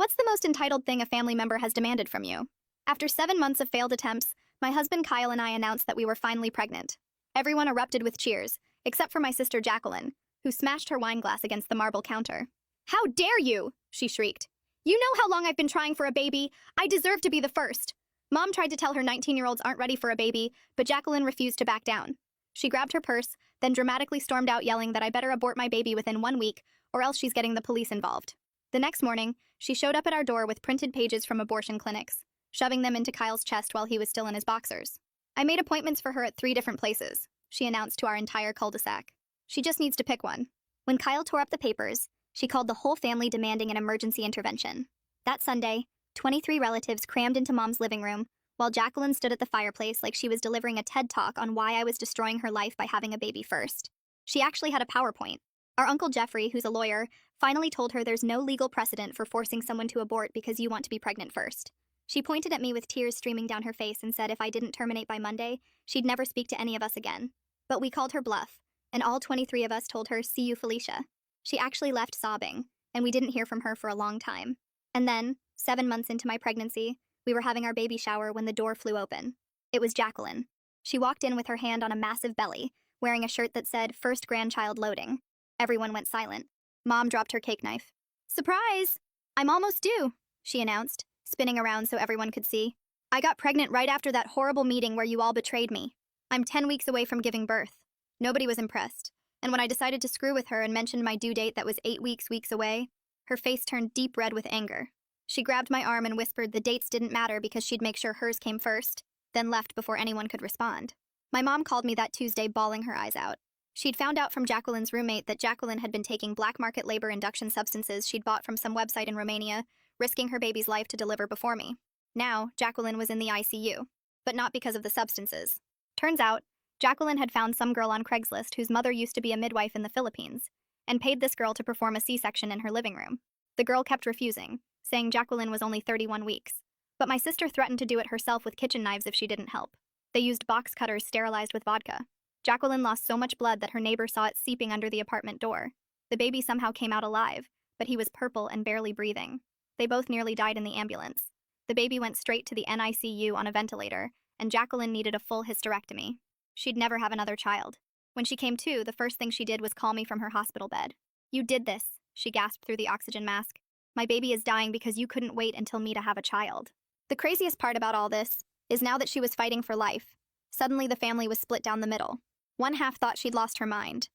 What's the most entitled thing a family member has demanded from you? After 7 months of failed attempts, my husband Kyle and I announced that we were finally pregnant. Everyone erupted with cheers, except for my sister Jacqueline, who smashed her wine glass against the marble counter. "How dare you!" she shrieked. "You know how long I've been trying for a baby. I deserve to be the first." Mom tried to tell her 19-year-olds aren't ready for a baby, but Jacqueline refused to back down. She grabbed her purse, then dramatically stormed out yelling that I better abort my baby within 1 week, or else she's getting the police involved. The next morning, she showed up at our door with printed pages from abortion clinics, shoving them into Kyle's chest while he was still in his boxers. "I made appointments for her at 3 different places," she announced to our entire cul-de-sac. "She just needs to pick one." When Kyle tore up the papers, she called the whole family demanding an emergency intervention. That Sunday, 23 relatives crammed into Mom's living room, while Jacqueline stood at the fireplace like she was delivering a TED Talk on why I was destroying her life by having a baby first. She actually had a PowerPoint. Our Uncle Jeffrey, who's a lawyer, finally told her there's no legal precedent for forcing someone to abort because you want to be pregnant first. She pointed at me with tears streaming down her face and said if I didn't terminate by Monday, she'd never speak to any of us again. But we called her bluff, and all 23 of us told her, "See you, Felicia." She actually left sobbing, and we didn't hear from her for a long time. And then, 7 months into my pregnancy, we were having our baby shower when the door flew open. It was Jacqueline. She walked in with her hand on a massive belly, wearing a shirt that said, "First grandchild loading." Everyone went silent. Mom dropped her cake knife. "Surprise! I'm almost due," she announced, spinning around so everyone could see. "I got pregnant right after that horrible meeting where you all betrayed me. I'm 10 weeks away from giving birth." Nobody was impressed, and when I decided to screw with her and mentioned my due date that was 8 weeks away, her face turned deep red with anger. She grabbed my arm and whispered the dates didn't matter because she'd make sure hers came first, then left before anyone could respond. My mom called me that Tuesday bawling her eyes out. She'd found out from Jacqueline's roommate that Jacqueline had been taking black market labor induction substances she'd bought from some website in Romania, risking her baby's life to deliver before me. Now, Jacqueline was in the ICU, but not because of the substances. Turns out, Jacqueline had found some girl on Craigslist whose mother used to be a midwife in the Philippines, and paid this girl to perform a C-section in her living room. The girl kept refusing, saying Jacqueline was only 31 weeks. But my sister threatened to do it herself with kitchen knives if she didn't help. They used box cutters sterilized with vodka. Jacqueline lost so much blood that her neighbor saw it seeping under the apartment door. The baby somehow came out alive, but he was purple and barely breathing. They both nearly died in the ambulance. The baby went straight to the NICU on a ventilator, and Jacqueline needed a full hysterectomy. She'd never have another child. When she came to, the first thing she did was call me from her hospital bed. "You did this," she gasped through the oxygen mask. "My baby is dying because you couldn't wait until me to have a child." The craziest part about all this is now that she was fighting for life, suddenly the family was split down the middle. One half thought she'd lost her mind,